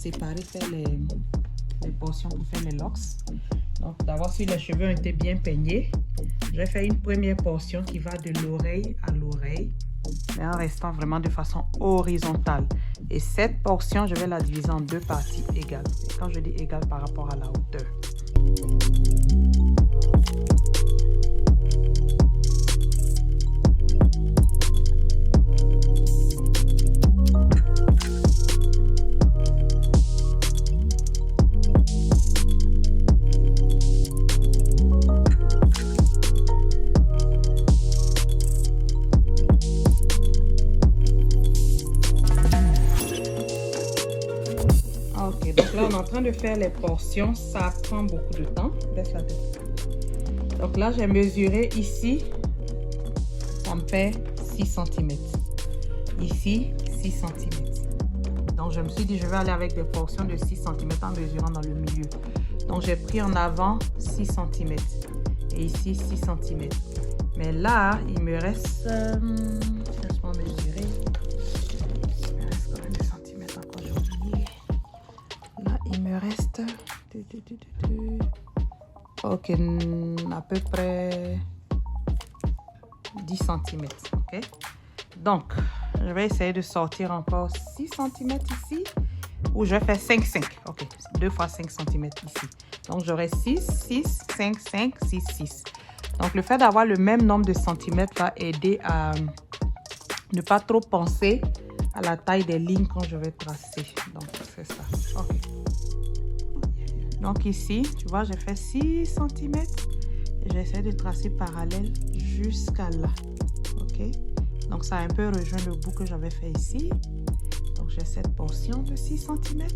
séparer, faire les portions pour faire les locks. Donc d'abord, si les cheveux ont été bien peignés, je vais faire une première portion qui va de l'oreille à l'oreille, mais en restant vraiment de façon horizontale. Et cette portion, je vais la diviser en deux parties égales. Et quand je dis égales, par rapport à la hauteur. Ok, donc là on est en train de faire les portions, ça prend beaucoup de temps. Baisse la tête. Donc là j'ai mesuré ici, ça me fait 6 cm. Ici, 6 cm. Donc je me suis dit je vais aller avec des portions de 6 cm en mesurant dans le milieu. Donc j'ai pris en avant 6 cm et ici 6 cm. Mais là, il me reste, laisse-moi mesurer. Il me reste combien de centimètres encore, j'ai oublié. Là, il me reste, ok, à peu près 10 cm, ok. Donc, je vais essayer de sortir encore 6 cm ici, ou je vais faire 5, 5, ok, 2 fois 5 cm ici. Donc, j'aurai 6, 6, 5, 5, 6, 6. Donc, le fait d'avoir le même nombre de centimètres va aider à ne pas trop penser à la taille des lignes quand je vais tracer. Donc, c'est ça. Ok. Donc, ici, tu vois, j'ai fait 6 cm et j'essaie de tracer parallèle jusqu'à là. Ok. Donc, ça a un peu rejoint le bout que j'avais fait ici. Donc, j'ai cette portion de 6 cm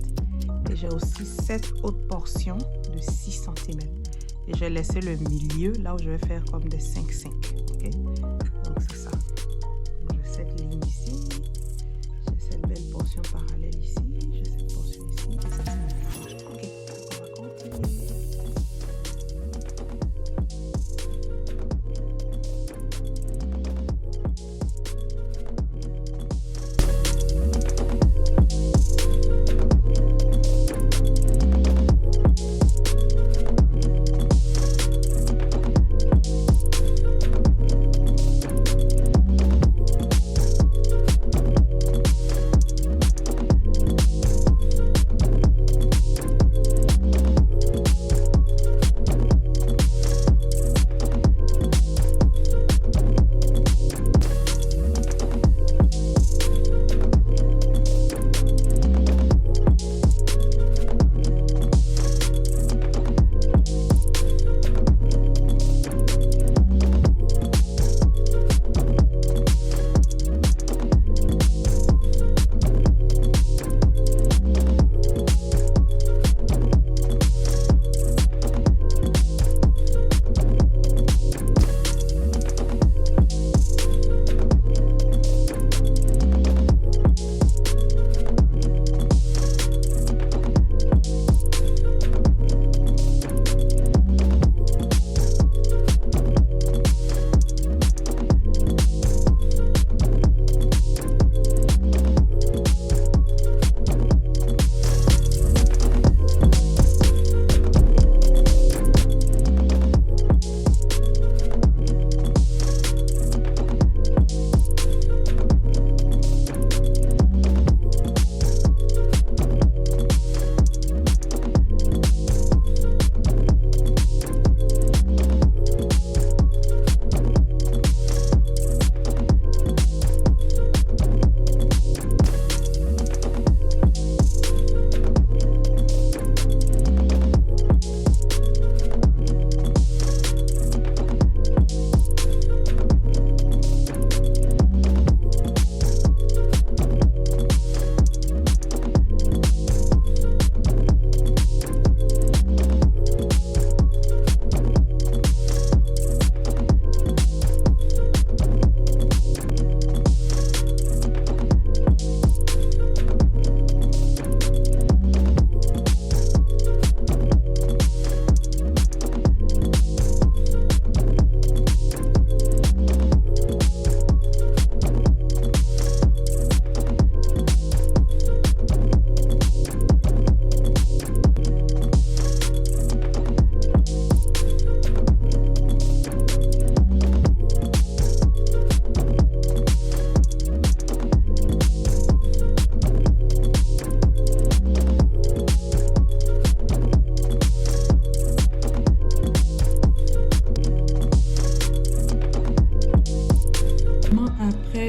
et j'ai aussi cette autre portion de 6 cm. Et j'ai laissé le milieu là où je vais faire comme des 5-5. Ok? Donc c'est ça. J'ai cette ligne ici. J'ai cette belle portion parallèle ici. J'ai cette portion ici. Et ça, c'est ok. On va continuer.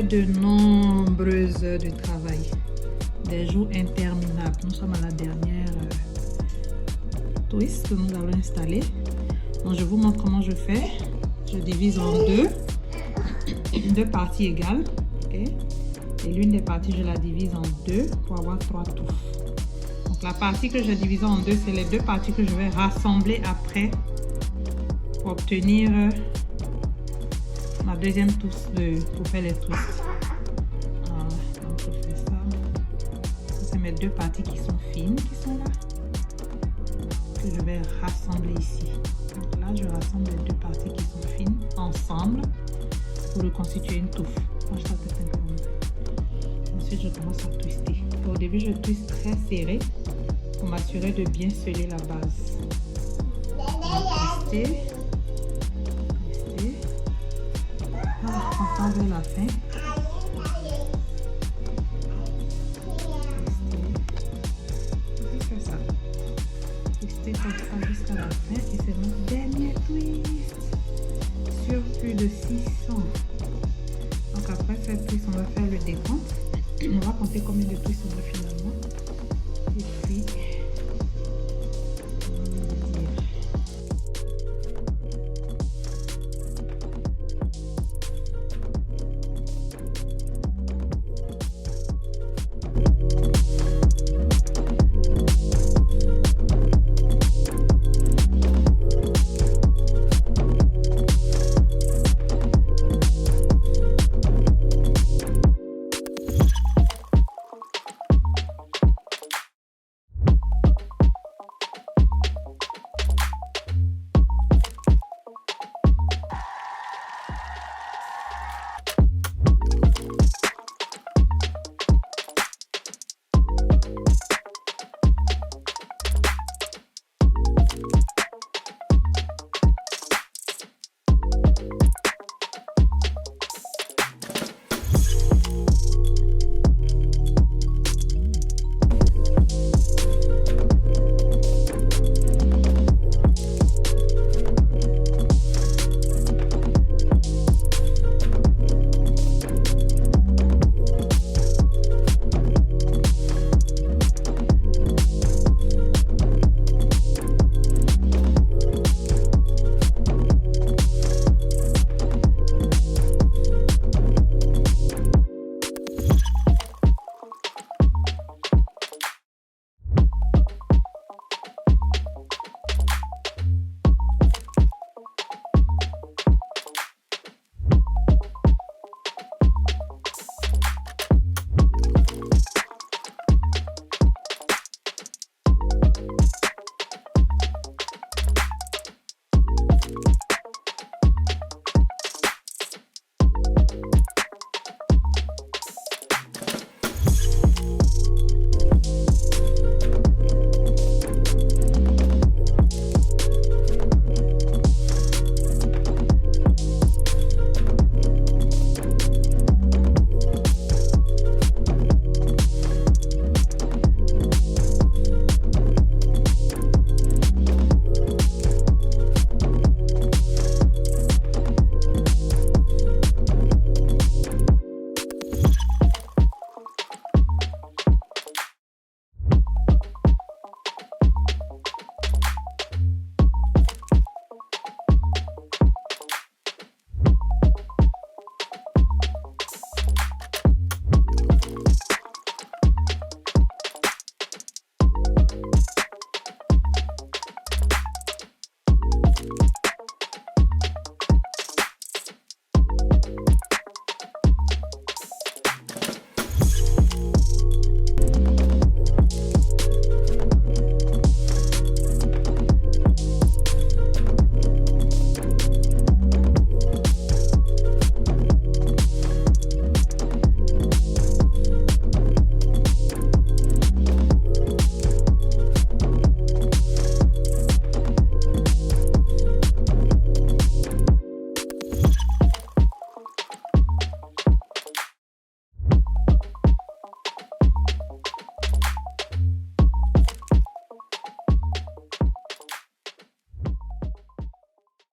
de nombreuses heures de travail, des jours interminables. Nous sommes à la dernière twist que nous allons installer. Donc je vous montre comment je fais. Je divise en deux parties égales, okay? Et l'une des parties je la divise en deux pour avoir 3 touffes. Donc la partie que je divise en deux, c'est les deux parties que je vais rassembler après pour obtenir ma deuxième touche pour faire les twists. Voilà, donc je fais ça. C'est mes deux parties qui sont fines, qui sont là, que je vais rassembler ici. Donc là, je rassemble les deux parties qui sont fines ensemble pour reconstituer une touffe. Ensuite, je commence à twister. Et au début, je twiste très serré pour m'assurer de bien sceller la base. Twister. Enfin, vers la fin. Je fais ça. Twister comme ça jusqu'à la fin. Et c'est mon dernier twist sur plus de 600. Donc après cette twist, on va faire le décompte. On va compter combien de twists